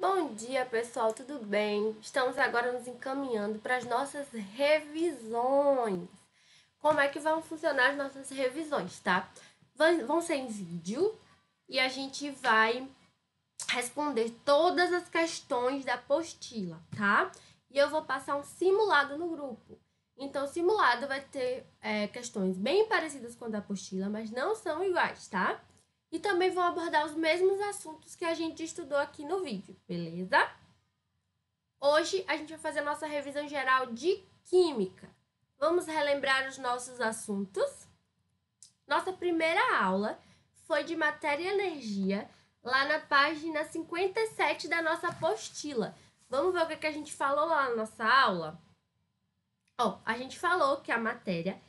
Bom dia, pessoal, tudo bem? Estamos agora nos encaminhando para as nossas revisões. Como é que vão funcionar as nossas revisões, tá? Vão ser em vídeo e a gente vai responder todas as questões da apostila, tá? E eu vou passar um simulado no grupo. Então, o simulado vai ter questões bem parecidas com a da apostila, mas não são iguais, tá? E também vou abordar os mesmos assuntos que a gente estudou aqui no vídeo, beleza? Hoje a gente vai fazer a nossa revisão geral de Química. Vamos relembrar os nossos assuntos? Nossa primeira aula foi de Matéria e Energia, lá na página 57 da nossa apostila. Vamos ver o que a gente falou lá na nossa aula? A gente falou que a matéria,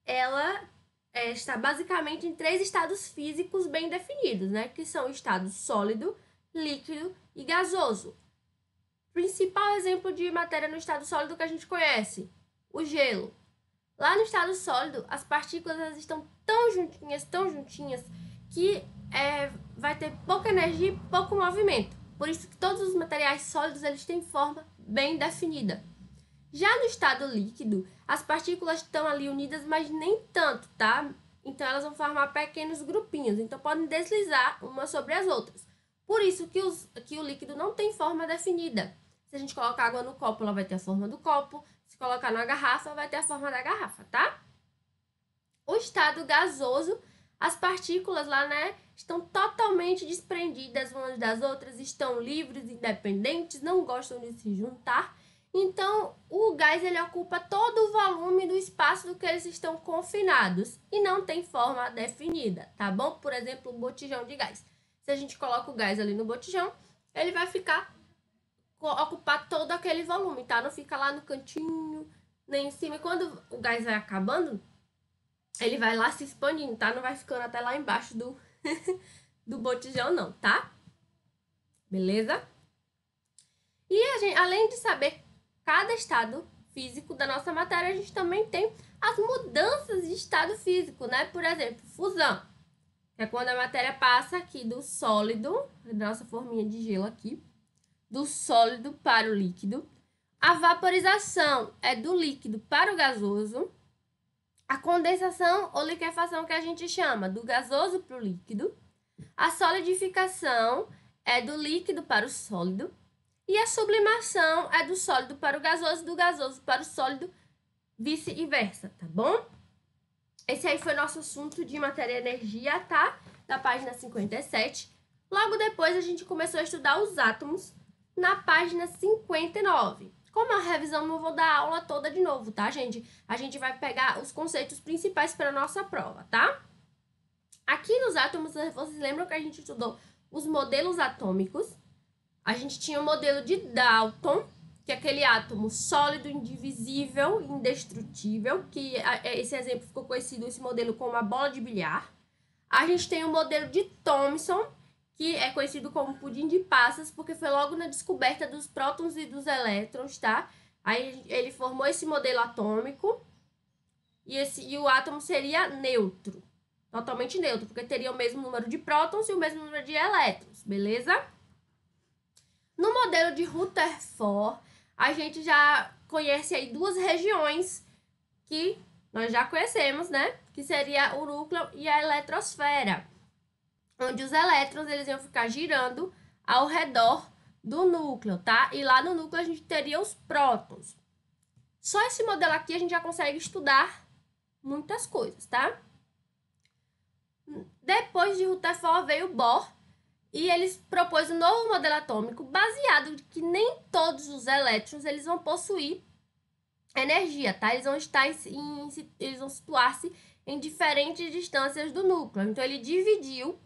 ela está basicamente em 3 estados físicos bem definidos, né? Que são o estado sólido, líquido e gasoso. Principal exemplo de matéria no estado sólido que a gente conhece, o gelo. Lá no estado sólido, as partículas elas estão tão juntinhas, que vai ter pouca energia e pouco movimento. Por isso que todos os materiais sólidos eles têm forma bem definida. Já no estado líquido, as partículas estão ali unidas, mas nem tanto, tá? Então, elas vão formar pequenos grupinhos. Então, podem deslizar umas sobre as outras. Por isso que o líquido não tem forma definida. Se a gente colocar água no copo, ela vai ter a forma do copo. Se colocar na garrafa, vai ter a forma da garrafa, tá? O estado gasoso, as partículas lá, né, estão totalmente desprendidas umas das outras, estão livres, independentes, não gostam de se juntar. Então, o gás ele ocupa todo o volume do espaço do que eles estão confinados e não tem forma definida, tá bom? Por exemplo, um botijão de gás. Se a gente coloca o gás ali no botijão, ele vai ocupar todo aquele volume, tá? Não fica lá no cantinho, nem em cima. E quando o gás vai acabando, ele vai lá se expandindo, tá? Não vai ficando até lá embaixo do, do botijão, não, tá? Beleza? E a gente, além de saber cada estado físico da nossa matéria, a gente também tem as mudanças de estado físico, né? Por exemplo, fusão, que é quando a matéria passa aqui do sólido, da nossa forminha de gelo aqui, do sólido para o líquido. A vaporização é do líquido para o gasoso. A condensação ou liquefação, que a gente chama do gasoso para o líquido. A solidificação é do líquido para o sólido. E a sublimação é do sólido para o gasoso, do gasoso para o sólido, vice-versa, tá bom? Esse aí foi nosso assunto de matéria e energia, tá? Da página 57. Logo depois, a gente começou a estudar os átomos na página 59. Como a revisão, não vou dar a aula toda de novo, tá, gente? A gente vai pegar os conceitos principais para a nossa prova, tá? Aqui nos átomos, vocês lembram que a gente estudou os modelos atômicos? A gente tinha o modelo de Dalton, que é aquele átomo sólido, indivisível, indestrutível, que esse exemplo ficou conhecido, esse modelo, como a bola de bilhar. A gente tem o modelo de Thomson, que é conhecido como pudim de passas, porque foi logo na descoberta dos prótons e dos elétrons, tá? Aí ele formou esse modelo atômico e o átomo seria neutro, totalmente neutro, porque teria o mesmo número de prótons e o mesmo número de elétrons, beleza? No modelo de Rutherford, a gente já conhece aí 2 regiões que nós já conhecemos, né? Que seria o núcleo e a eletrosfera, onde os elétrons eles iam ficar girando ao redor do núcleo, tá? E lá no núcleo a gente teria os prótons. Só esse modelo aqui a gente já consegue estudar muitas coisas, tá? Depois de Rutherford veio Bohr, e eles propôs um novo modelo atômico baseado em que nem todos os elétrons eles vão possuir energia, tá? Eles vão situar-se em diferentes distâncias do núcleo. Então, ele dividiu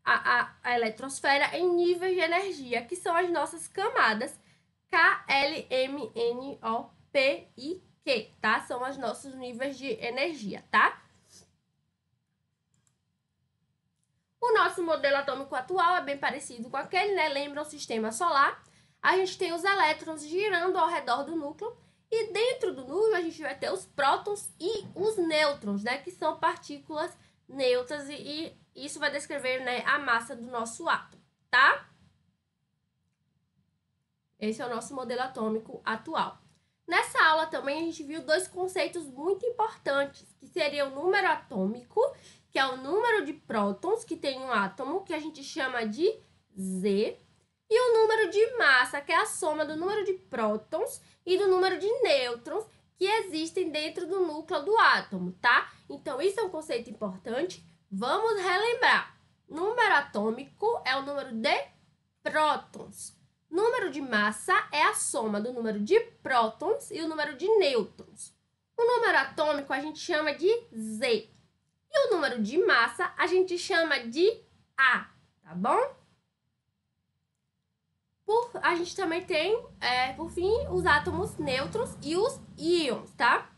a eletrosfera em níveis de energia, que são as nossas camadas K, L, M, N, O, P e Q, tá? São os nossos níveis de energia, tá? O nosso modelo atômico atual é bem parecido com aquele, né? Lembra o sistema solar. A gente tem os elétrons girando ao redor do núcleo. E dentro do núcleo a gente vai ter os prótons e os nêutrons, né? Que são partículas neutras. E isso vai descrever, né, a massa do nosso átomo, tá? Esse é o nosso modelo atômico atual. Nessa aula também a gente viu dois conceitos muito importantes, que seria o número atômico, que é o número de prótons que tem um átomo, que a gente chama de Z, e o número de massa, que é a soma do número de prótons e do número de nêutrons que existem dentro do núcleo do átomo, tá? Então, isso é um conceito importante. Vamos relembrar. Número atômico é o número de prótons. Número de massa é a soma do número de prótons e o número de nêutrons. O número atômico a gente chama de Z. E o número de massa a gente chama de A, tá bom? A gente também tem, por fim, os átomos nêutrons e os íons, tá?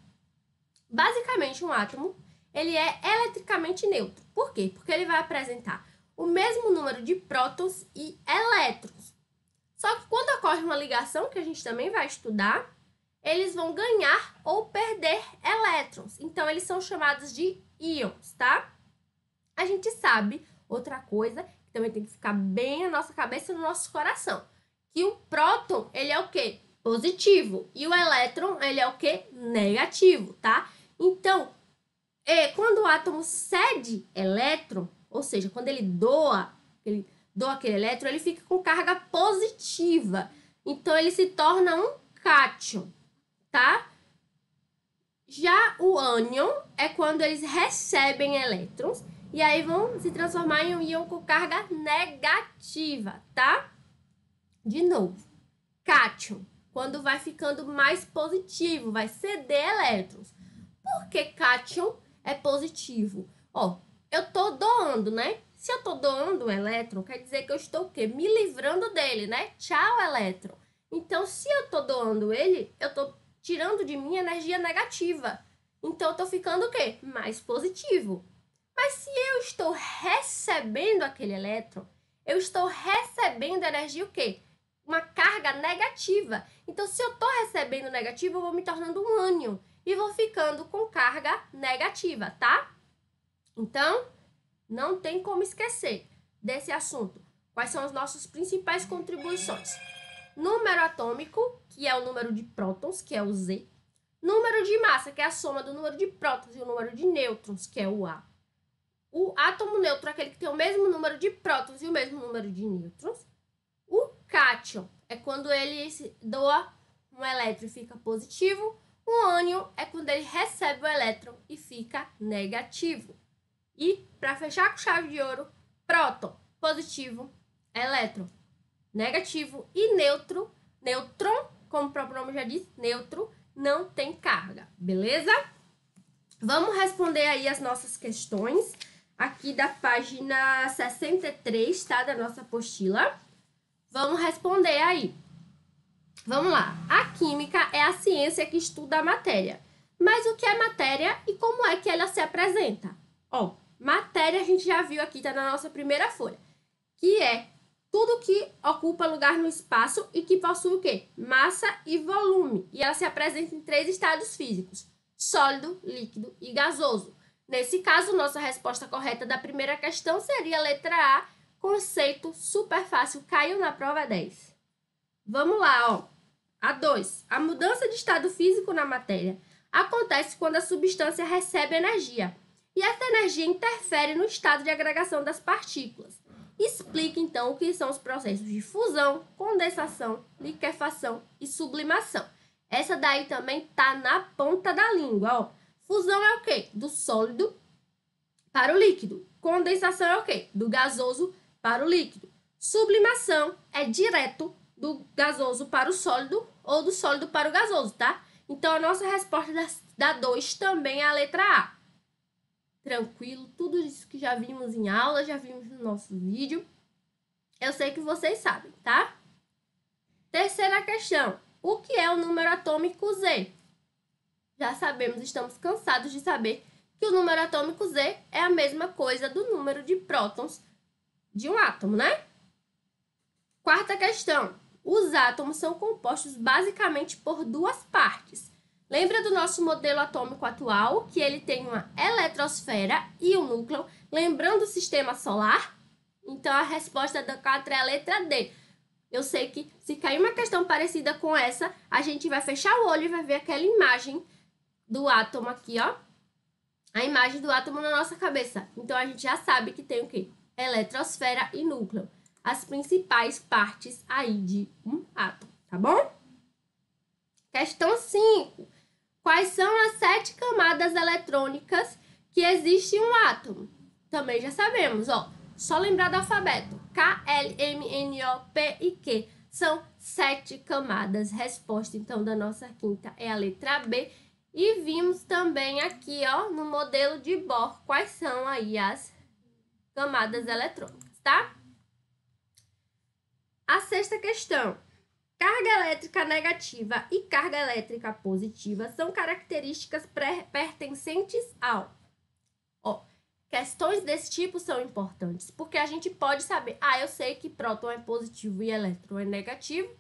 Basicamente, um átomo, ele é eletricamente neutro. Por quê? Porque ele vai apresentar o mesmo número de prótons e elétrons. Só que quando ocorre uma ligação, que a gente também vai estudar, eles vão ganhar ou perder elétrons. Então, eles são chamados de íons, tá? A gente sabe outra coisa, que também tem que ficar bem na nossa cabeça e no nosso coração, que o próton, ele é o quê? Positivo. E o elétron, ele é o quê? Negativo, tá? Então, quando o átomo cede elétron, ou seja, quando ele doa aquele elétron, ele fica com carga positiva. Então, ele se torna um cátion, tá? Já o ânion é quando eles recebem elétrons e aí vão se transformar em um íon com carga negativa, tá? De novo, cátion, quando vai ficando mais positivo, vai ceder elétrons. Por que cátion é positivo? Eu tô doando, né? Se eu tô doando um elétron, quer dizer que eu estou o quê? Me livrando dele, né? Tchau, elétron. Então, se eu tô doando ele, eu tô tirando de mim energia negativa. Então, eu tô ficando o quê? Mais positivo. Mas se eu estou recebendo aquele elétron, eu estou recebendo energia o quê? Uma carga negativa. Então, se eu estou recebendo negativo, eu vou me tornando um ânion e vou ficando com carga negativa, tá? Então, não tem como esquecer desse assunto. Quais são as nossas principais contribuições? Número atômico, que é o número de prótons, que é o Z. Número de massa, que é a soma do número de prótons e o número de nêutrons, que é o A. O átomo neutro é aquele que tem o mesmo número de prótons e o mesmo número de nêutrons. O cátion é quando ele doa um elétron e fica positivo. O ânion é quando ele recebe o elétron e fica negativo. E, para fechar com chave de ouro, próton, positivo, elétron, negativo e nêutron, como o próprio nome já diz, neutro, não tem carga, beleza? Vamos responder aí as nossas questões aqui da página 63, tá? Da nossa apostila. Vamos responder aí. Vamos lá. A química é a ciência que estuda a matéria. Mas o que é matéria e como é que ela se apresenta? Matéria a gente já viu aqui, tá na nossa primeira folha, que é tudo que ocupa lugar no espaço e que possui o quê? Massa e volume. E ela se apresenta em 3 estados físicos: sólido, líquido e gasoso. Nesse caso, nossa resposta correta da primeira questão seria a letra A, conceito super fácil, caiu na prova 10. Vamos lá, A 2. A mudança de estado físico na matéria acontece quando a substância recebe energia. E essa energia interfere no estado de agregação das partículas. Explique, então, o que são os processos de fusão, condensação, liquefação e sublimação. Essa daí também tá na ponta da língua, Fusão é o quê? Do sólido para o líquido. Condensação é o quê? Do gasoso para o líquido. Sublimação é direto do gasoso para o sólido ou do sólido para o gasoso, tá? Então, a nossa resposta da 2 também é a letra A. Tranquilo, tudo isso que já vimos em aula, já vimos no nosso vídeo. Eu sei que vocês sabem, tá? Terceira questão. O que é o número atômico Z? Já sabemos, estamos cansados de saber que o número atômico Z é a mesma coisa do número de prótons de um átomo, né? Quarta questão. Os átomos são compostos basicamente por 2 partes. Lembra do nosso modelo atômico atual, que ele tem uma eletrosfera e um núcleo, lembrando o sistema solar? Então, a resposta da 4 é a letra D. Eu sei que se cair uma questão parecida com essa, a gente vai fechar o olho e vai ver aquela imagem do átomo aqui, ó. A imagem do átomo na nossa cabeça. Então, a gente já sabe que tem o quê? Eletrosfera e núcleo. As principais partes aí de um átomo, tá bom? Questão 5. Quais são as 7 camadas eletrônicas que existe em um átomo? Também já sabemos, ó. Só lembrar do alfabeto. K, L, M, N, O, P e Q. São 7 camadas. Resposta, então, da nossa quinta é a letra B. E vimos também aqui, ó, no modelo de Bohr, quais são aí as camadas eletrônicas, tá? A 6ª questão. Carga elétrica negativa e carga elétrica positiva são características pertencentes ao... Ó, questões desse tipo são importantes, porque a gente pode saber, eu sei que próton é positivo e elétron é negativo,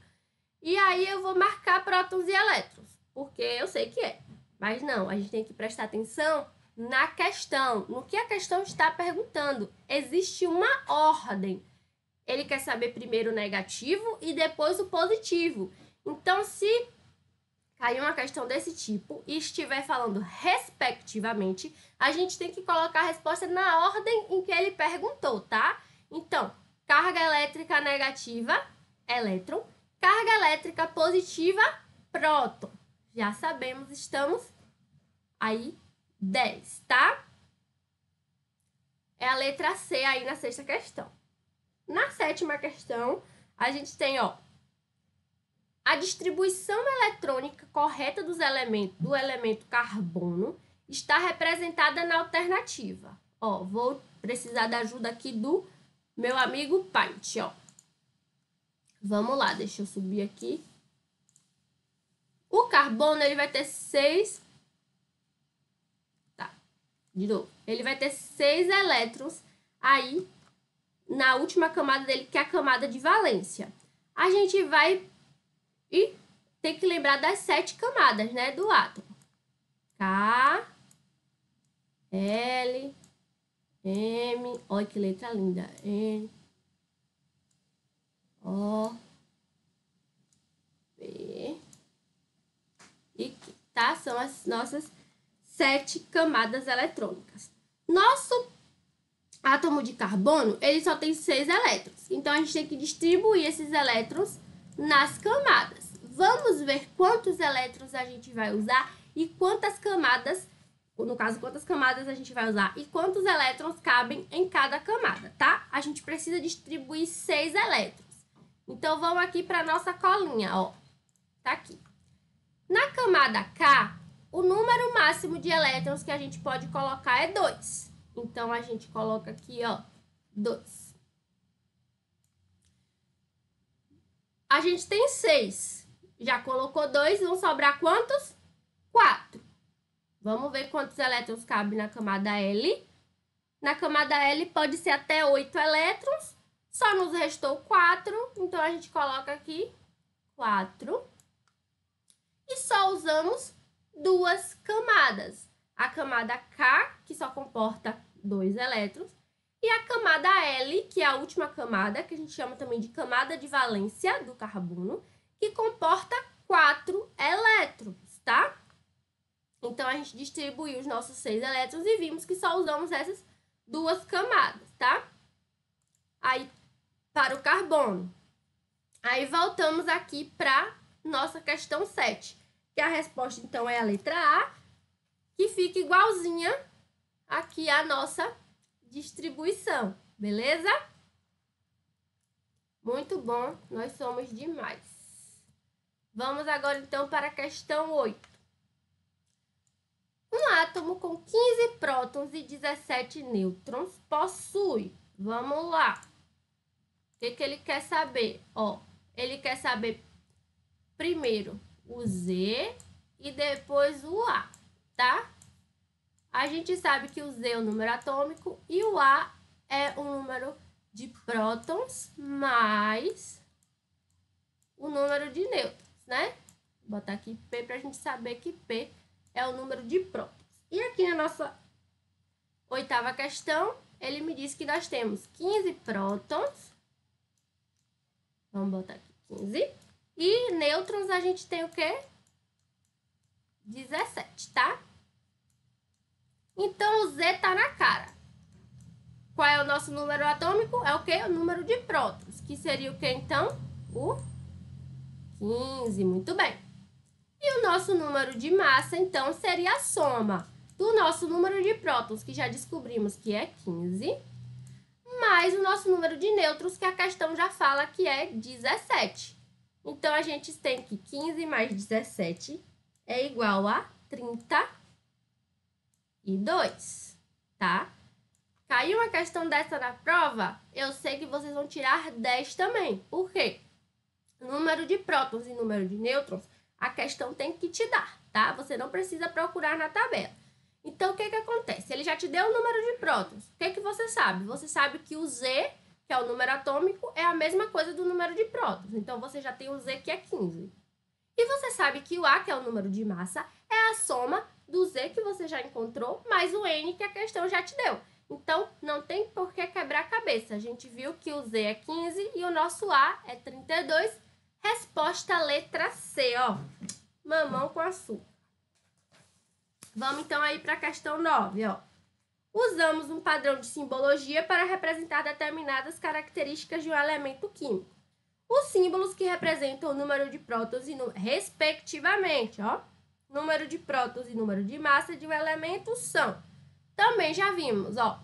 e aí eu vou marcar prótons e elétrons, porque eu sei que é. Mas não, a gente tem que prestar atenção na questão, no que a questão está perguntando. Existe uma ordem. Ele quer saber primeiro o negativo e depois o positivo. Então, se cair uma questão desse tipo e estiver falando respectivamente, a gente tem que colocar a resposta na ordem em que ele perguntou, tá? Então, carga elétrica negativa, elétron. Carga elétrica positiva, próton. Já sabemos, estamos aí 10, tá? É a letra C aí na 6ª questão. Na 7ª questão, a gente tem, ó, a distribuição eletrônica correta dos elementos, do elemento carbono está representada na alternativa. Ó, vou precisar da ajuda aqui do meu amigo Paint, ó. Vamos lá, deixa eu subir aqui. O carbono, ele vai ter 6... Tá, de novo. Ele vai ter 6 elétrons aí na última camada dele, que é a camada de valência. A gente vai e tem que lembrar das 7 camadas, né, do átomo. K, L, M, olha que letra linda, N, O, P e Q, tá? São as nossas 7 camadas eletrônicas. Nosso átomo de carbono, ele só tem 6 elétrons. Então, a gente tem que distribuir esses elétrons nas camadas. Vamos ver quantos elétrons a gente vai usar e quantas camadas, no caso, quantas camadas a gente vai usar e quantos elétrons cabem em cada camada, tá? A gente precisa distribuir 6 elétrons. Então, vamos aqui para a nossa colinha, ó. Tá aqui. Na camada K, o número máximo de elétrons que a gente pode colocar é 2. Então, a gente coloca aqui, ó, 2. A gente tem 6. Já colocou 2, vão sobrar quantos? 4. Vamos ver quantos elétrons cabem na camada L. Na camada L pode ser até 8 elétrons. Só nos restou 4, então a gente coloca aqui 4. E só usamos 2 camadas. A camada K, que só comporta 2 elétrons, e a camada L, que é a última camada, que a gente chama também de camada de valência do carbono, que comporta 4 elétrons, tá? Então, a gente distribuiu os nossos 6 elétrons e vimos que só usamos essas 2 camadas, tá? Aí, para o carbono. Aí, voltamos aqui para nossa questão 7, que a resposta, então, é a letra A, que fica igualzinha aqui a nossa distribuição, beleza? Muito bom, nós somos demais. Vamos agora, então, para a questão 8. Um átomo com 15 prótons e 17 nêutrons possui, vamos lá, o que ele quer saber? Ó, ele quer saber primeiro o Z e depois o A, tá? A gente sabe que o Z é o número atômico e o A é o número de prótons mais o número de nêutrons, né? Vou botar aqui P para a gente saber que P é o número de prótons. E aqui na nossa 8ª questão, ele me diz que nós temos 15 prótons Vamos botar aqui 15. E nêutrons a gente tem o quê? 17, tá? Então, o Z tá na cara. Qual é o nosso número atômico? É o quê? O número de prótons. Que seria o quê, então? O 15. Muito bem. E o nosso número de massa, então, seria a soma do nosso número de prótons, que já descobrimos que é 15, mais o nosso número de nêutrons, que a questão já fala que é 17. Então, a gente tem que 15 mais 17 é igual a 32, tá? Caiu uma questão dessa na prova, eu sei que vocês vão tirar 10 também. Por quê? Número de prótons e número de nêutrons, a questão tem que te dar, tá? Você não precisa procurar na tabela. Então, o que que acontece? Ele já te deu o número de prótons. O que que você sabe? Você sabe que o Z, que é o número atômico, é a mesma coisa do número de prótons. Então, você já tem o Z, que é 15. E você sabe que o A, que é o número de massa, é a soma do Z que você já encontrou, mais o N que a questão já te deu. Então, não tem por que quebrar a cabeça. A gente viu que o Z é 15 e o nosso A é 32. Resposta letra C, ó. Mamão com açúcar. Vamos, então, aí para a questão 9, ó. Usamos um padrão de simbologia para representar determinadas características de um elemento químico. Os símbolos que representam o número de prótons e respectivamente, ó, número de prótons e número de massa de um elemento são. Também já vimos, ó,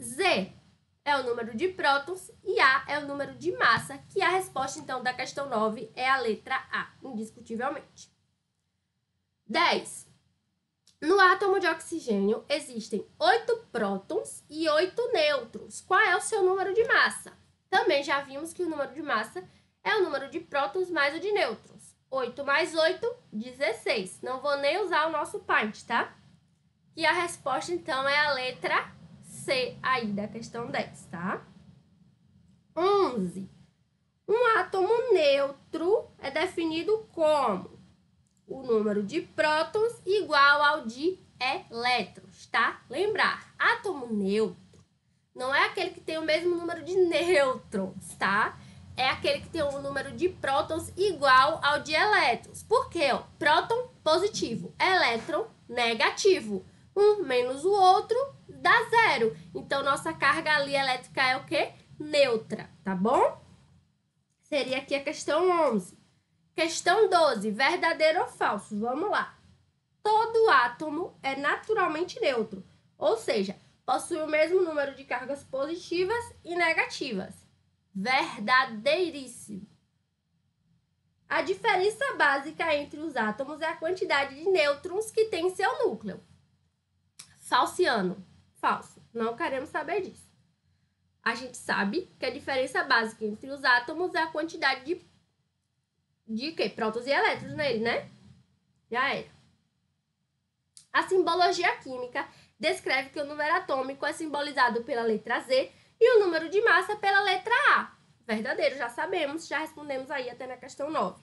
Z é o número de prótons e A é o número de massa, que a resposta, então, da questão 9 é a letra A, indiscutivelmente. 10. No átomo de oxigênio existem 8 prótons e 8 nêutrons. Qual é o seu número de massa? Também já vimos que o número de massa é o número de prótons mais o de nêutrons. 8 mais 8, 16. Não vou nem usar o nosso pint, tá? E a resposta, então, é a letra C aí da questão 10, tá? 11. Um átomo neutro é definido como o número de prótons igual ao de elétrons, tá? Lembrar, átomo neutro não é aquele que tem o mesmo número de nêutrons, tá? É aquele que tem o número de prótons igual ao de elétrons. Por quê? Ó, próton positivo, elétron negativo. Um menos o outro dá zero. Então, nossa carga ali elétrica é o quê? Neutra, tá bom? Seria aqui a questão 11. Questão 12, verdadeiro ou falso? Vamos lá. Todo átomo é naturalmente neutro, ou seja, possui o mesmo número de cargas positivas e negativas. Verdadeiríssimo. A diferença básica entre os átomos é a quantidade de nêutrons que tem em seu núcleo. Falsiano. Falso. Não queremos saber disso. A gente sabe que a diferença básica entre os átomos é a quantidade de quê? Prótons e elétrons nele, né? Já era. A simbologia química descreve que o número atômico é simbolizado pela letra Z e o número de massa pela letra A. Verdadeiro, já sabemos, já respondemos aí até na questão 9.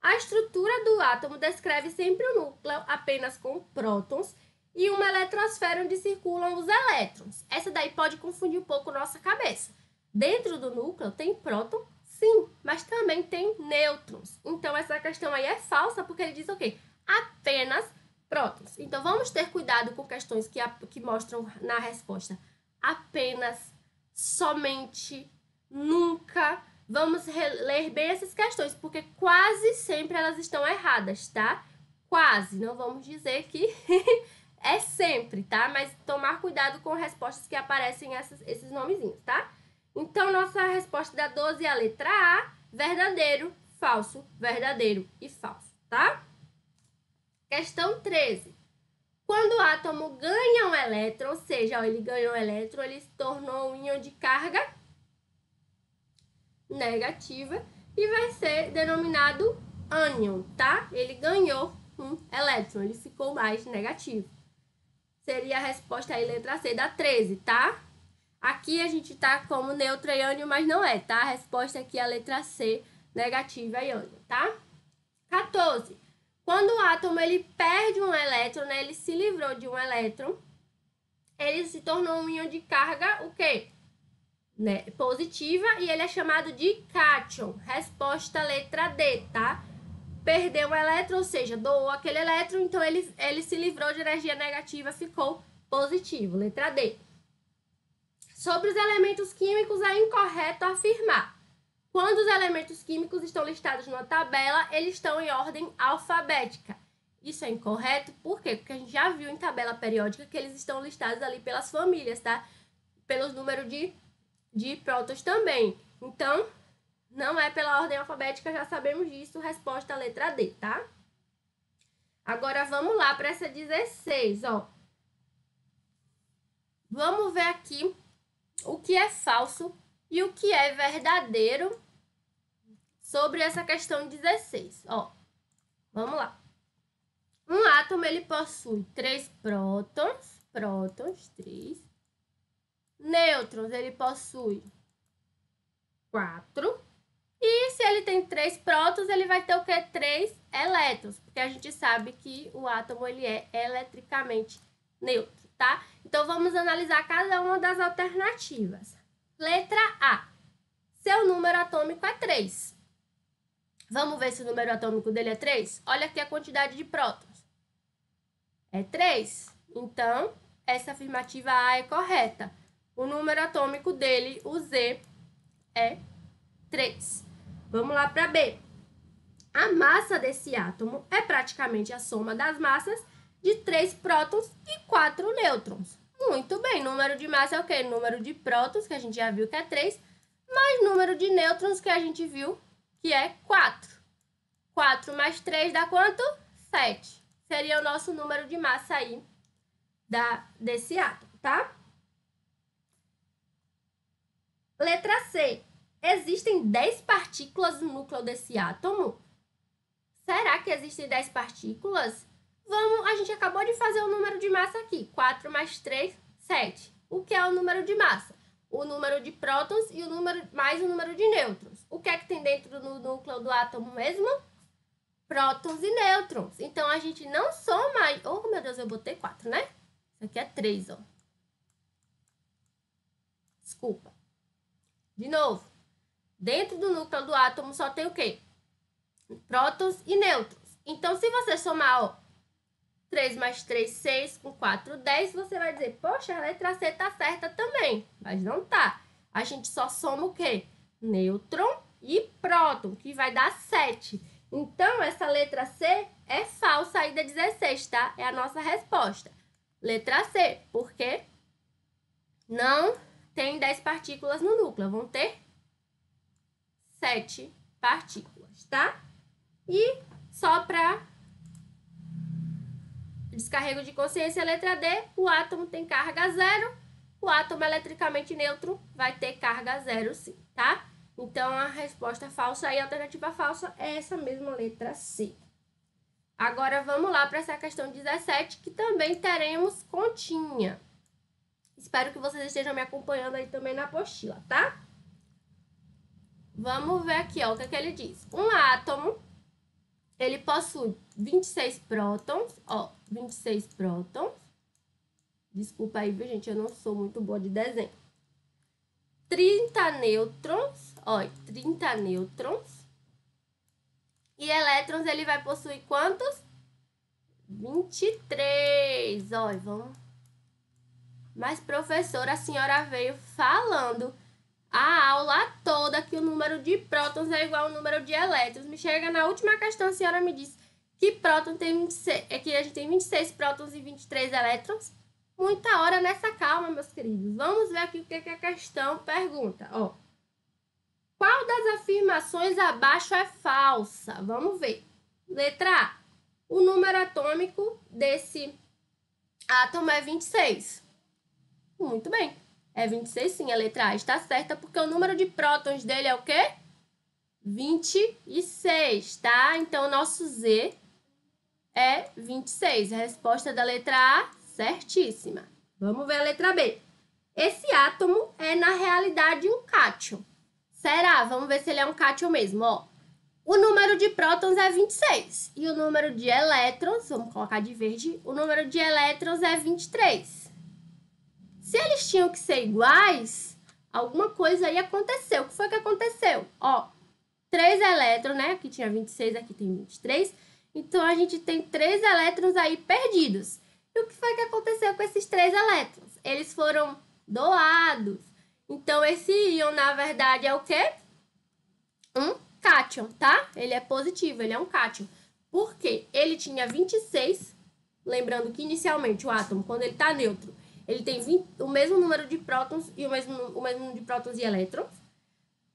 A estrutura do átomo descreve sempre o núcleo apenas com prótons e uma eletrosfera onde circulam os elétrons. Essa daí pode confundir um pouco nossa cabeça. Dentro do núcleo tem próton, sim, mas também tem nêutrons. Então, essa questão aí é falsa, porque ele diz o quê? Apenas prótons. Então, vamos ter cuidado com questões que mostram na resposta apenas, somente, nunca. Vamos ler bem essas questões, porque quase sempre elas estão erradas, tá? Quase, não vamos dizer que é sempre, tá? Mas tomar cuidado com respostas que aparecem esses nomezinhos, tá? Então, nossa resposta da 12 é a letra A, verdadeiro, falso, verdadeiro e falso, tá? Questão 13. Quando o átomo ganha um elétron, ou seja, ele ganhou um elétron, ele se tornou um íon de carga negativa e vai ser denominado ânion, tá? Ele ganhou um elétron, ele ficou mais negativo. Seria a resposta aí, letra C, da 13, tá? Aqui a gente tá como neutro e ânion, mas não é, tá? A resposta aqui é a letra C, negativa e ânion, tá? 14. Quando o átomo ele perde um elétron, né? Ele se livrou de um elétron, ele se tornou um íon de carga, o quê? né, positiva e ele é chamado de cátion. Resposta letra D, tá? Perdeu um elétron, ou seja, doou aquele elétron, então ele se livrou de energia negativa, ficou positivo. Letra D. Sobre os elementos químicos, é incorreto afirmar. Quando os elementos químicos estão listados numa tabela, eles estão em ordem alfabética. Isso é incorreto, por quê? Porque a gente já viu em tabela periódica que eles estão listados ali pelas famílias, tá? Pelos números de prótons também. Então, não é pela ordem alfabética, já sabemos disso. Resposta letra D, tá? Agora, vamos lá para essa 16, ó. Vamos ver aqui o que é falso e o que é verdadeiro sobre essa questão 16, ó. Vamos lá. Um átomo, ele possui 3 prótons, 3. Nêutrons, ele possui 4. E se ele tem 3 prótons, ele vai ter o quê? 3 elétrons, porque a gente sabe que o átomo, ele é eletricamente neutro, tá? Então, vamos analisar cada uma das alternativas. Letra A. Seu número atômico é 3. Vamos ver se o número atômico dele é 3? Olha aqui a quantidade de prótons. É 3. Então, essa afirmativa A é correta. O número atômico dele, o Z, é 3. Vamos lá para B. A massa desse átomo é praticamente a soma das massas de 3 prótons e 4 nêutrons. Muito bem, número de massa é o quê? Número de prótons, que a gente já viu que é 3, mais número de nêutrons, que a gente viu que é 4. 4 mais 3 dá quanto? 7. Seria o nosso número de massa aí desse átomo, tá? Letra C. Existem 10 partículas no núcleo desse átomo? Será que existem 10 partículas? A gente acabou de fazer o número de massa aqui. 4 mais 3, 7. O que é o número de massa? O número de prótons e mais o número de nêutrons. O que é que tem dentro do núcleo do átomo mesmo? Prótons e nêutrons. Então, a gente não soma... Oh, meu Deus, eu botei 4, né? Isso aqui é 3, ó. Desculpa. De novo. Dentro do núcleo do átomo só tem o quê? Prótons e nêutrons. Então, se você somar, ó, 3 mais 3, 6, com 4, 10, você vai dizer, poxa, a letra C tá certa também. Mas não tá. A gente só soma o quê? Nêutron e próton, que vai dar 7. Então, essa letra C é falsa aí da 16, tá? É a nossa resposta. Letra C, porque não tem 10 partículas no núcleo. Vão ter 7 partículas, tá? E só para descarrego de consciência, letra D, o átomo tem carga 0. O átomo eletricamente neutro vai ter carga 0 sim, tá? Então, a resposta falsa e a alternativa falsa é essa mesma letra C. Agora, vamos lá para essa questão 17, que também teremos continha. Espero que vocês estejam me acompanhando aí também na apostila, tá? Vamos ver aqui, ó, o que é que ele diz. Um átomo, ele possui 26 prótons, ó, 26 prótons. Desculpa aí, viu, gente? Eu não sou muito boa de desenho. 30 nêutrons, ó, 30 nêutrons. E elétrons, ele vai possuir quantos? 23, ó, vamos... Mas, professora, a senhora veio falando a aula toda que o número de prótons é igual ao número de elétrons. Me chega na última questão, a senhora me disse que próton tem 26, que a gente tem 26 prótons e 23 elétrons. Muita hora nessa calma, meus queridos. Vamos ver aqui o que a questão pergunta. Ó, qual das afirmações abaixo é falsa? Vamos ver. Letra A. O número atômico desse átomo é 26. Muito bem. É 26 sim, a letra A está certa, porque o número de prótons dele é o quê? 26, tá? Então, o nosso Z é 26. A resposta da letra A, certíssima. Vamos ver a letra B. Esse átomo é, na realidade, um cátion. Será? Vamos ver se ele é um cátion mesmo, ó. O número de prótons é 26. E o número de elétrons, vamos colocar de verde, o número de elétrons é 23. Se eles tinham que ser iguais, alguma coisa aí aconteceu. O que foi que aconteceu? Ó, 3 elétrons, né? Aqui tinha 26, aqui tem 23. Então, a gente tem 3 elétrons aí perdidos. E o que foi que aconteceu com esses 3 elétrons? Eles foram doados. Então, esse íon, na verdade, é o quê? Um cátion, tá? Ele é positivo, ele é um cátion. Por quê? Ele tinha 26, lembrando que inicialmente o átomo, quando ele está neutro, ele tem o mesmo número de prótons e o mesmo número de prótons e elétrons.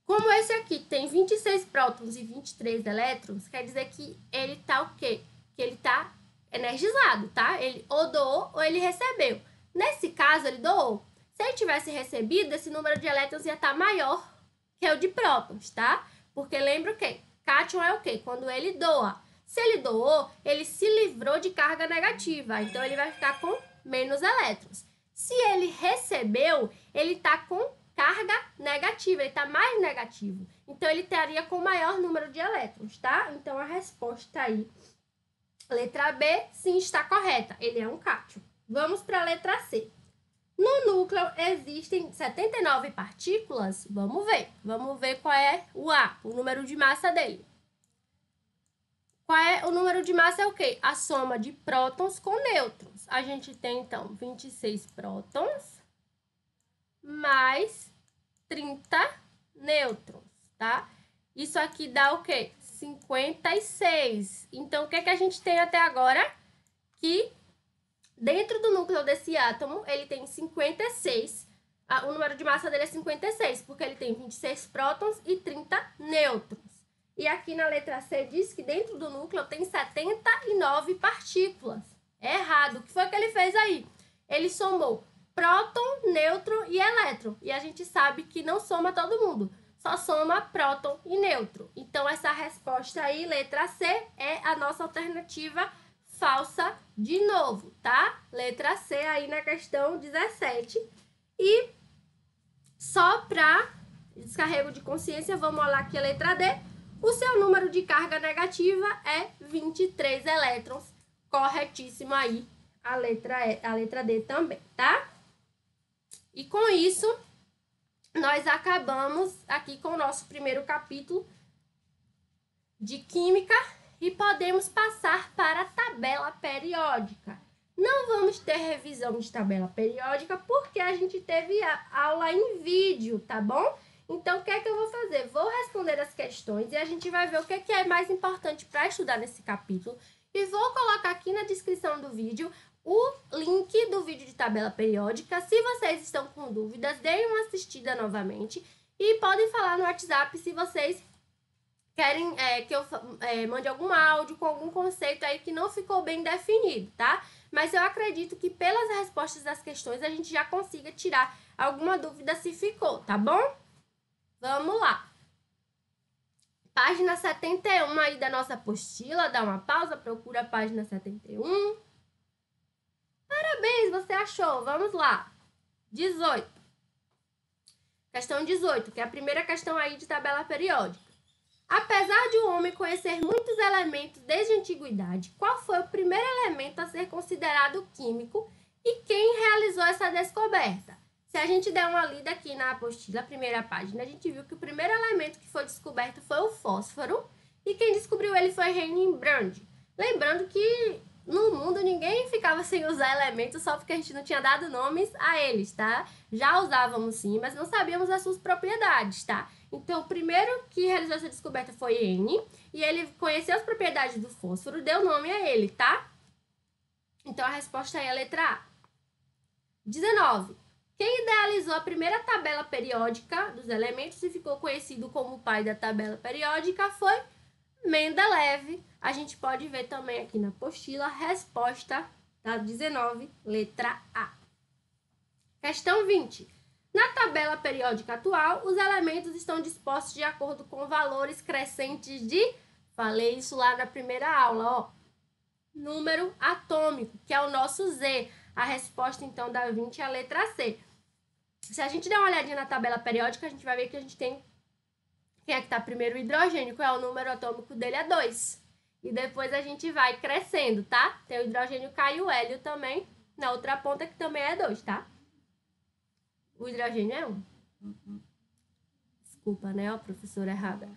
Como esse aqui tem 26 prótons e 23 elétrons, quer dizer que ele tá o quê? Que ele tá energizado, tá? Ele ou doou ou ele recebeu. Nesse caso, ele doou. Se ele tivesse recebido, esse número de elétrons ia estar maior que o de prótons, tá? Porque lembra o quê? Cátion é o quê? Quando ele doa. Se ele doou, ele se livrou de carga negativa. Então, ele vai ficar com menos elétrons. Se ele recebeu, ele tá com carga negativa, ele está mais negativo. Então, ele estaria com maior número de elétrons, tá? Então, a resposta aí, letra B, sim, está correta. Ele é um cátion. Vamos para a letra C. No núcleo existem 79 partículas. Vamos ver. Vamos ver qual é o A, o número de massa dele. Qual é o número de massa? É o quê? A soma de prótons com nêutrons. A gente tem, então, 26 prótons mais 30 nêutrons, tá? Isso aqui dá o quê? 56. Então, o que é que a gente tem até agora? Que dentro do núcleo desse átomo, ele tem 56. O número de massa dele é 56, porque ele tem 26 prótons e 30 nêutrons. E aqui na letra C diz que dentro do núcleo tem 79 partículas. É errado. O que foi que ele fez aí? Ele somou próton, nêutron e elétron. E a gente sabe que não soma todo mundo. Só soma próton e nêutron. Então, essa resposta aí, letra C, é a nossa alternativa falsa de novo, tá? Letra C aí na questão 17. E só para descarrego de consciência, vamos olhar aqui a letra D. O seu número de carga negativa é 23 elétrons. Corretíssimo aí a letra D também, tá? E com isso, nós acabamos aqui com o nosso primeiro capítulo de Química e podemos passar para a tabela periódica. Não vamos ter revisão de tabela periódica porque a gente teve a aula em vídeo, tá bom? Então, o que é que eu vou fazer? Vou responder as questões e a gente vai ver o que é mais importante para estudar nesse capítulo. E vou colocar aqui na descrição do vídeo o link do vídeo de tabela periódica. Se vocês estão com dúvidas, deem uma assistida novamente e podem falar no WhatsApp se vocês querem que eu mande algum áudio com algum conceito aí que não ficou bem definido, tá? Mas eu acredito que pelas respostas das questões a gente já consiga tirar alguma dúvida se ficou, tá bom? Vamos lá. Página 71 aí da nossa apostila, dá uma pausa, procura a página 71. Parabéns, você achou. Vamos lá. 18. Questão 18, que é a primeira questão aí de tabela periódica. Apesar de o homem conhecer muitos elementos desde a antiguidade, qual foi o primeiro elemento a ser considerado químico e quem realizou essa descoberta? Se a gente der uma lida aqui na apostila, a primeira página, a gente viu que o primeiro elemento que foi descoberto foi o fósforo e quem descobriu ele foi Rembrandt. Lembrando que no mundo ninguém ficava sem usar elementos só porque a gente não tinha dado nomes a eles, tá? Já usávamos sim, mas não sabíamos as suas propriedades, tá? Então, o primeiro que realizou essa descoberta foi N, e ele conheceu as propriedades do fósforo, deu nome a ele, tá? Então, a resposta é a letra A. 19. Quem idealizou a primeira tabela periódica dos elementos e ficou conhecido como o pai da tabela periódica foi Mendeleev. A gente pode ver também aqui na apostila a resposta da 19, letra A. Questão 20. Na tabela periódica atual, os elementos estão dispostos de acordo com valores crescentes de... Falei isso lá na primeira aula, ó. Número atômico, que é o nosso Z. A resposta, então, da 20 é a letra C. Se a gente der uma olhadinha na tabela periódica, a gente vai ver que a gente tem... Quem é que está primeiro? O hidrogênio, qual é o número atômico dele? É 2. E depois a gente vai crescendo, tá? Tem o hidrogênio K e o hélio também, na outra ponta, que também é 2, tá? O hidrogênio é 1. Desculpa, né? A professora errada.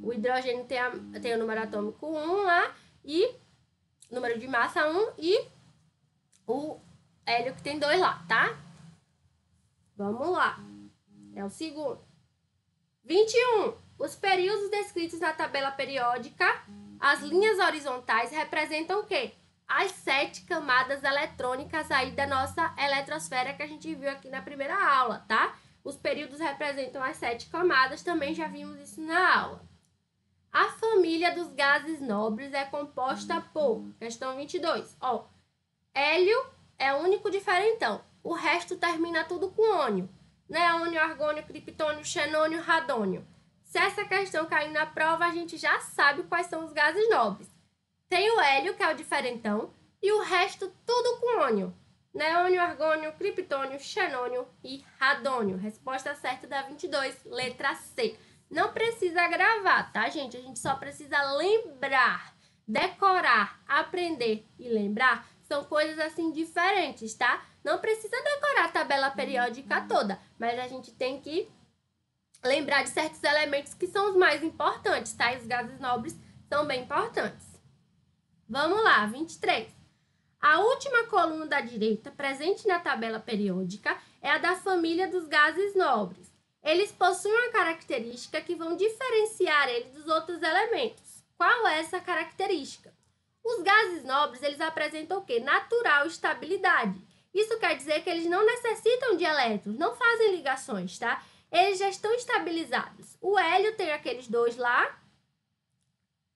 O hidrogênio tem o número atômico 1 lá, e número de massa 1, e o hélio que tem 2 lá, tá? Vamos lá. É o segundo. 21. Os períodos descritos na tabela periódica, as linhas horizontais representam o quê? As 7 camadas eletrônicas aí da nossa eletrosfera que a gente viu aqui na primeira aula, tá? Os períodos representam as 7 camadas, também já vimos isso na aula. A família dos gases nobres é composta por, questão 22, ó, hélio é o único diferentão, o resto termina tudo com ônio, neônio, argônio, criptônio, xenônio, radônio. Se essa questão cair na prova, a gente já sabe quais são os gases nobres. Tem o hélio, que é o diferentão, e o resto tudo com ônio. Neônio, argônio, criptônio, xenônio e radônio. Resposta certa da 22, letra C. Não precisa gravar, tá, gente? A gente só precisa lembrar, decorar, aprender e lembrar. São coisas assim diferentes, tá? Não precisa decorar a tabela periódica toda, mas a gente tem que lembrar de certos elementos que são os mais importantes, tá? E os gases nobres são bem importantes. Vamos lá, 23. A última coluna da direita, presente na tabela periódica, é a da família dos gases nobres. Eles possuem uma característica que vão diferenciar eles dos outros elementos. Qual é essa característica? Os gases nobres, eles apresentam o quê? Natural estabilidade. Isso quer dizer que eles não necessitam de elétrons, não fazem ligações, tá? Eles já estão estabilizados. O hélio tem aqueles 2 lá,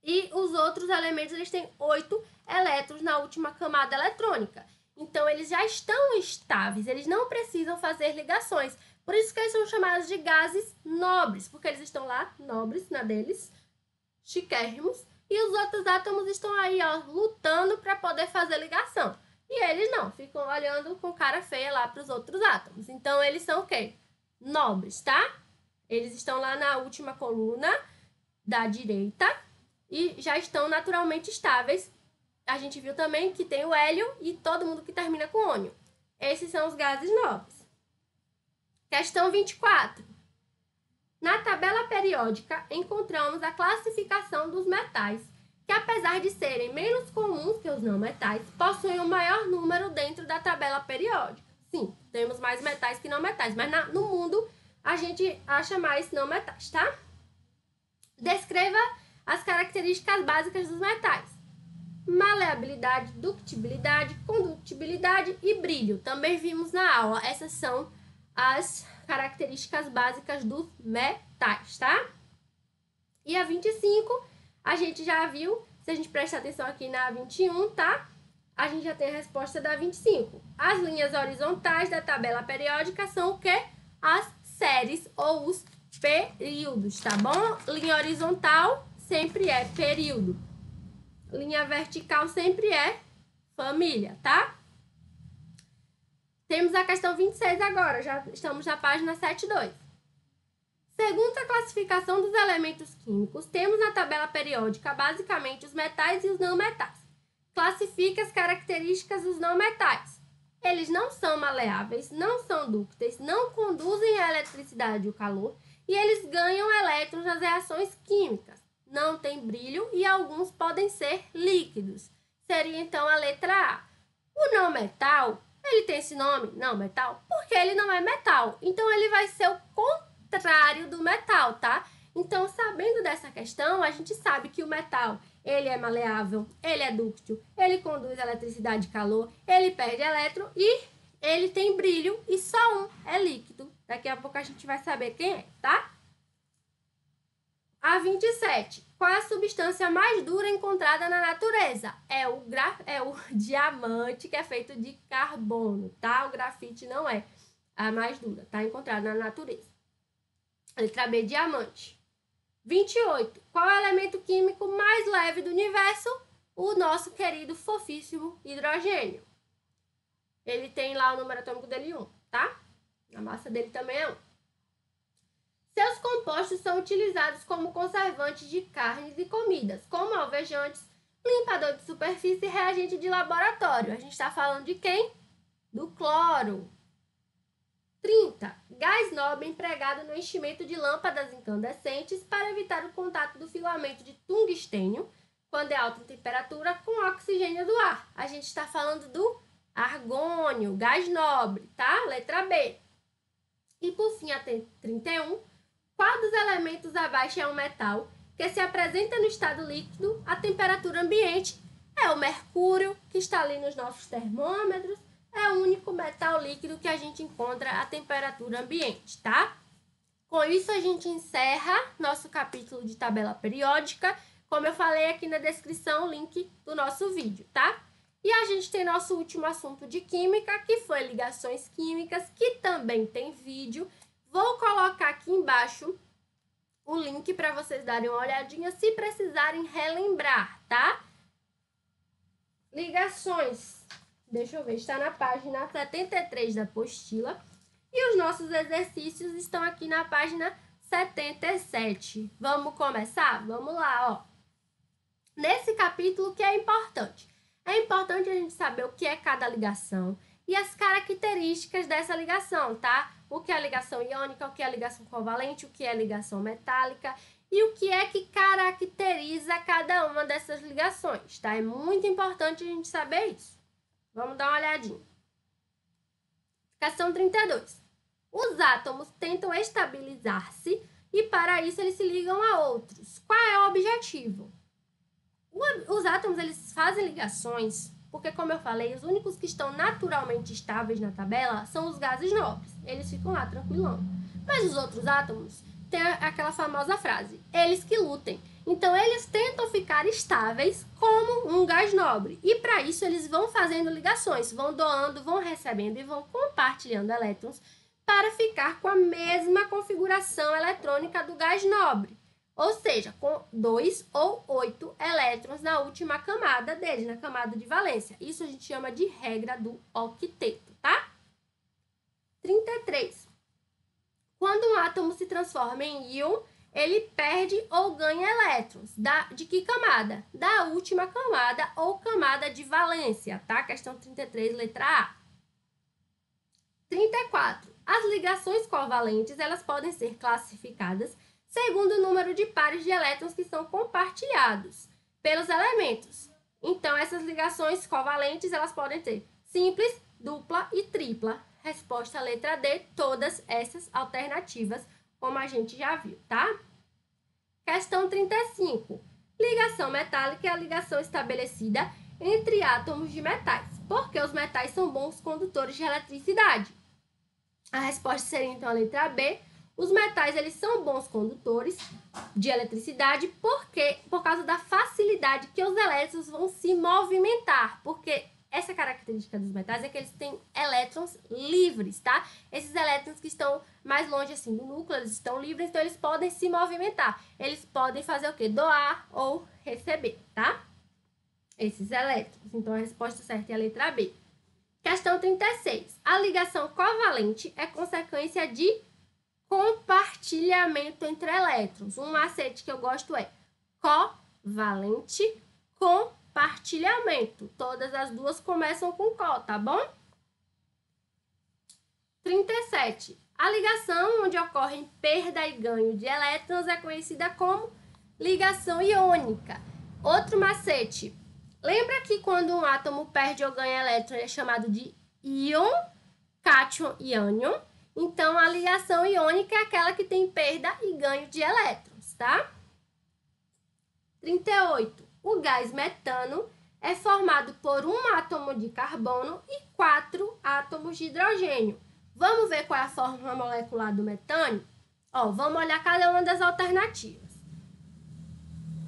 e os outros elementos, eles têm 8 elétrons na última camada eletrônica. Então, eles já estão estáveis, eles não precisam fazer ligações. Por isso que eles são chamados de gases nobres, porque eles estão lá, nobres, na deles, chiquérrimos, e os outros átomos estão aí, ó, lutando para poder fazer ligação. E eles não, ficam olhando com cara feia lá para os outros átomos. Então, eles são o quê? Nobres, tá? Eles estão lá na última coluna da direita e já estão naturalmente estáveis. A gente viu também que tem o hélio e todo mundo que termina com ônio. Esses são os gases nobres. Questão 24. Na tabela periódica, encontramos a classificação dos metais, que apesar de serem menos comuns que os não metais, possuem um maior número dentro da tabela periódica. Sim, temos mais metais que não metais, mas no mundo a gente acha mais não metais, tá? Descreva as características básicas dos metais. Maleabilidade, ductibilidade, condutibilidade e brilho. Também vimos na aula. Essas são as características básicas dos metais, tá? E a 25, a gente já viu, se a gente prestar atenção aqui na 21, tá? A gente já tem a resposta da 25. As linhas horizontais da tabela periódica são o quê? As séries ou os períodos, tá bom? Linha horizontal sempre é período. Linha vertical sempre é família, tá? Temos a questão 26 agora, já estamos na página 72. Segundo a classificação dos elementos químicos, temos na tabela periódica basicamente os metais e os não metais. Classifica as características dos não metais. Eles não são maleáveis, não são dúcteis, não conduzem a eletricidade e o calor, e eles ganham elétrons nas reações químicas. Não tem brilho e alguns podem ser líquidos. Seria então a letra A. O não metal, ele tem esse nome, não metal, porque ele não é metal. Então, ele vai ser o contrário do metal, tá? Então, sabendo dessa questão, a gente sabe que o metal, ele é maleável, ele é dúctil, ele conduz eletricidade e calor, ele perde elétron e ele tem brilho e só um é líquido. Daqui a pouco a gente vai saber quem é, tá? A 27. Qual é a substância mais dura encontrada na natureza? É o diamante, que é feito de carbono, tá? O grafite não é a mais dura, tá? Encontrada na natureza. Letra B, diamante. 28. Qual é o elemento químico mais leve do universo? O nosso querido fofíssimo hidrogênio. Ele tem lá o número atômico dele 1, tá? A massa dele também é 1. Seus compostos são utilizados como conservantes de carnes e comidas, como alvejantes, limpador de superfície e reagente de laboratório. A gente está falando de quem? Do cloro. 30. Gás nobre empregado no enchimento de lâmpadas incandescentes para evitar o contato do filamento de tungstênio, quando é alta temperatura, com oxigênio do ar. A gente está falando do argônio, gás nobre, tá? Letra B. E por fim, a 31. Qual dos elementos abaixo é um metal que se apresenta no estado líquido à temperatura ambiente? É o mercúrio, que está ali nos nossos termômetros. É o único metal líquido que a gente encontra à temperatura ambiente, tá? Com isso, a gente encerra nosso capítulo de tabela periódica. Como eu falei aqui na descrição, o link do nosso vídeo, tá? E a gente tem nosso último assunto de química, que foi ligações químicas, que também tem vídeo. Vou colocar aqui embaixo o link para vocês darem uma olhadinha se precisarem relembrar, tá? Ligações. Deixa eu ver, está na página 73 da apostila. E os nossos exercícios estão aqui na página 77. Vamos começar? Vamos lá, ó. Nesse capítulo, o que é importante? É importante a gente saber o que é cada ligação e as características dessa ligação, tá? O que é a ligação iônica, o que é a ligação covalente, o que é a ligação metálica e o que é que caracteriza cada uma dessas ligações, tá? É muito importante a gente saber isso. Vamos dar uma olhadinha. Questão 32. Os átomos tentam estabilizar-se e, para isso, eles se ligam a outros. Qual é o objetivo? Os átomos, eles fazem ligações porque, como eu falei, os únicos que estão naturalmente estáveis na tabela são os gases nobres. Eles ficam lá tranquilão. Mas os outros átomos têm aquela famosa frase, eles que lutem. Então, eles tentam ficar estáveis como um gás nobre. E, para isso, eles vão fazendo ligações, vão doando, vão recebendo e vão compartilhando elétrons para ficar com a mesma configuração eletrônica do gás nobre. Ou seja, com 2 ou 8 elétrons na última camada dele, na camada de valência. Isso a gente chama de regra do octeto, tá? 33. Quando um átomo se transforma em íon, ele perde ou ganha elétrons. De que camada? Da última camada ou camada de valência, tá? Questão 33, letra A. 34. As ligações covalentes, elas podem ser classificadas segundo o número de pares de elétrons que são compartilhados pelos elementos. Então, essas ligações covalentes, elas podem ter simples, dupla e tripla. Resposta letra D, todas essas alternativas, como a gente já viu, tá? Questão 35. Ligação metálica é a ligação estabelecida entre átomos de metais, porque os metais são bons condutores de eletricidade. A resposta seria, então, a letra B. Os metais, eles são bons condutores de eletricidade por causa da facilidade que os elétrons vão se movimentar, porque essa característica dos metais é que eles têm elétrons livres, tá? Esses elétrons que estão mais longe, assim, do núcleo, eles estão livres, então eles podem se movimentar. Eles podem fazer o quê? Doar ou receber, tá? Esses elétrons. Então, a resposta certa é a letra B. Questão 36. A ligação covalente é consequência de compartilhamento entre elétrons. Um macete que eu gosto é covalente, compartilhamento. Todas as duas começam com co, tá bom? 37. A ligação onde ocorrem perda e ganho de elétrons é conhecida como ligação iônica. Outro macete. Lembra que quando um átomo perde ou ganha elétron é chamado de íon, cátion e ânion? Então, a ligação iônica é aquela que tem perda e ganho de elétrons, tá? 38. O gás metano é formado por um átomo de carbono e 4 átomos de hidrogênio. Vamos ver qual é a fórmula molecular do metano? Ó, vamos olhar cada uma das alternativas.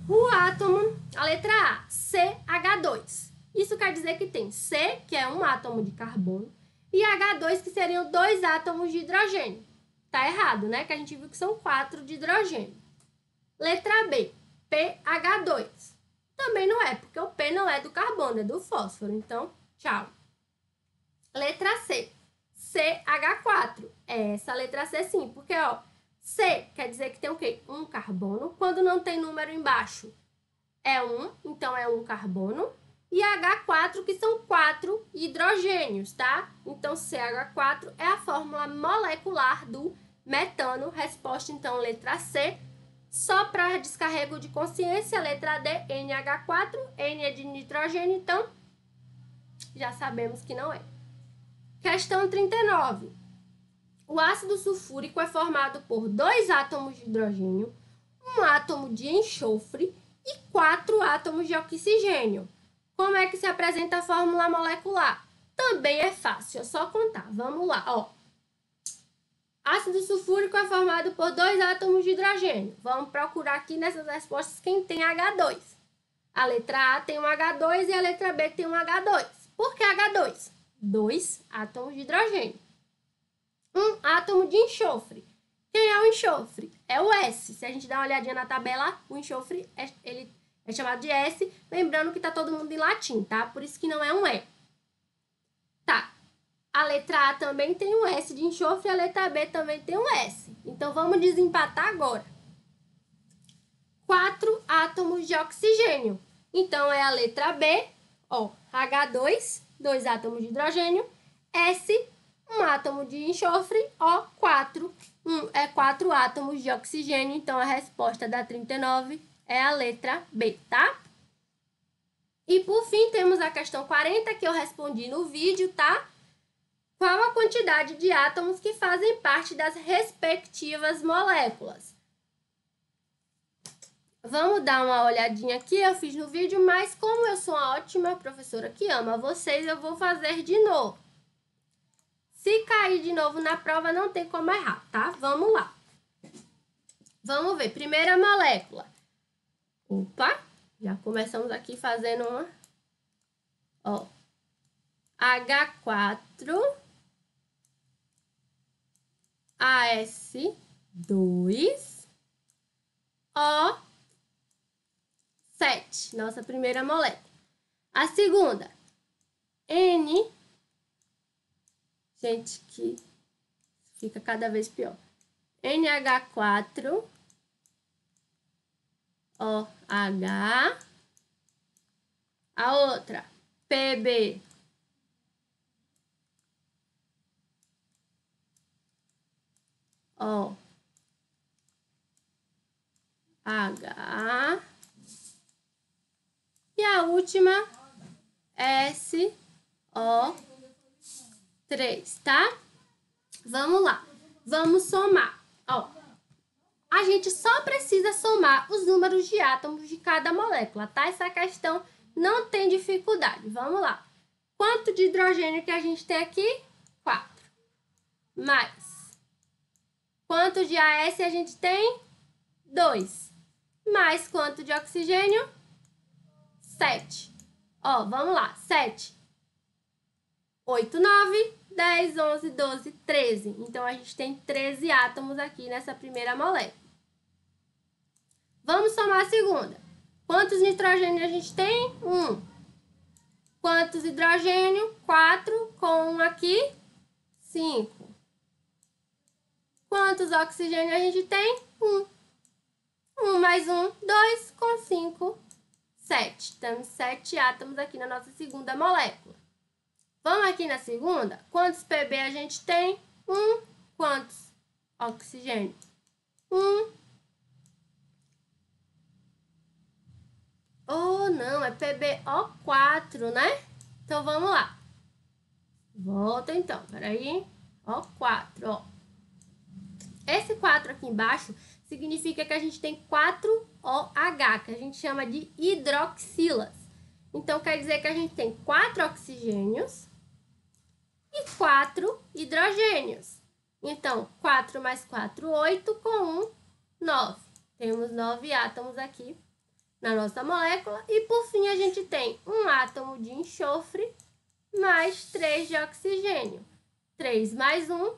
O átomo, a letra A, CH2. Isso quer dizer que tem C, que é um átomo de carbono, e H2, que seriam 2 átomos de hidrogênio. Tá errado, né? Que a gente viu que são 4 de hidrogênio. Letra B, PH2. Também não é, porque o P não é do carbono, é do fósforo. Então, tchau. Letra C, CH4. É essa letra C sim, porque, ó, C quer dizer que tem o quê? Um carbono. Quando não tem número embaixo, é 1, então é um carbono. e H4, que são 4 hidrogênios, tá? Então, CH4 é a fórmula molecular do metano. Resposta, então, letra C. Só para descarrego de consciência, letra D, NH4, N é de nitrogênio, então já sabemos que não é. Questão 39. O ácido sulfúrico é formado por 2 átomos de hidrogênio, 1 átomo de enxofre e 4 átomos de oxigênio. Como é que se apresenta a fórmula molecular? Também é fácil, é só contar. Vamos lá, ó. Ácido sulfúrico é formado por 2 átomos de hidrogênio. Vamos procurar aqui nessas respostas quem tem H2. A letra A tem um H2 e a letra B tem um H2. Por que H2? 2 átomos de hidrogênio. 1 átomo de enxofre. Quem é o enxofre? É o S. Se a gente dá uma olhadinha na tabela, o enxofre ele é chamado de S. Lembrando que está todo mundo em latim, tá? Por isso que não é um E. Tá. A letra A também tem um S de enxofre e a letra B também tem um S. Então, vamos desempatar agora. 4 átomos de oxigênio. Então, é a letra B, ó, H2, 2 átomos de hidrogênio, S, 1 átomo de enxofre, O4, 4 átomos de oxigênio. Então, a resposta da 39 é a letra B, tá? E, por fim, temos a questão 40, que eu respondi no vídeo, tá? Qual a quantidade de átomos que fazem parte das respectivas moléculas? Vamos dar uma olhadinha aqui, eu fiz no vídeo, mas como eu sou uma ótima professora que ama vocês, eu vou fazer de novo. Se cair de novo na prova, não tem como errar, tá? Vamos lá. Vamos ver. Primeira molécula. Opa, já começamos aqui fazendo uma... Ó, H4, AS2, O7. Nossa primeira molécula. A segunda, N... Gente, que fica cada vez pior. NH4, OH. A outra, PB. OH. E a última, SO3, tá? Vamos lá. Vamos somar. Ó, a gente só precisa somar os números de átomos de cada molécula, tá? Essa questão não tem dificuldade. Vamos lá. Quanto de hidrogênio que a gente tem aqui? 4. Mais. Quanto de AS a gente tem? 2. Mais quanto de oxigênio? 7. Ó, vamos lá. 7. 8, 9, 10, 11, 12, 13. Então, a gente tem 13 átomos aqui nessa primeira molécula. Vamos somar a segunda. Quantos nitrogênio a gente tem? 1. Quantos hidrogênio? 4. Com 1 aqui? 5. Quantos oxigênio a gente tem? 1. 1 mais 1, 2. Com 5, 7. Temos 7 átomos aqui na nossa segunda molécula. Vamos aqui na segunda. Quantos PB a gente tem? 1. Quantos oxigênio? 1. Oh, não, é PbO4, né? Então, vamos lá. Volta, então. Peraí. O4, ó. Esse 4 aqui embaixo significa que a gente tem 4 OH, que a gente chama de hidroxilas. Então, quer dizer que a gente tem 4 oxigênios e 4 hidrogênios. Então, 4 mais 4, 8, com 1, 9. Temos 9 átomos aqui na nossa molécula. E, por fim, a gente tem um átomo de enxofre mais 3 de oxigênio. 3 mais 1,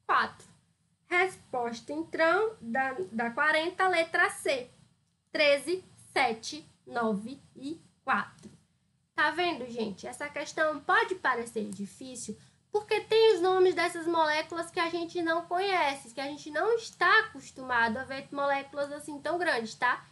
4. Resposta, então, da 40, letra C. 13, 7, 9 e 4. Tá vendo, gente? Essa questão pode parecer difícil porque tem os nomes dessas moléculas que a gente não conhece, que a gente não está acostumado a ver moléculas assim tão grandes, tá?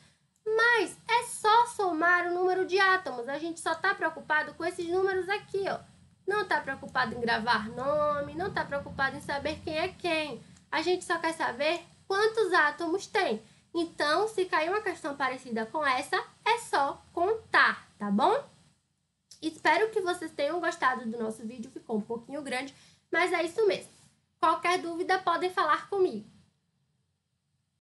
Mas é só somar o número de átomos. A gente só está preocupado com esses números aqui, ó. Não está preocupado em gravar nome, não está preocupado em saber quem é quem. A gente só quer saber quantos átomos tem. Então, se cair uma questão parecida com essa, é só contar, tá bom? Espero que vocês tenham gostado do nosso vídeo. Ficou um pouquinho grande, mas é isso mesmo. Qualquer dúvida, podem falar comigo.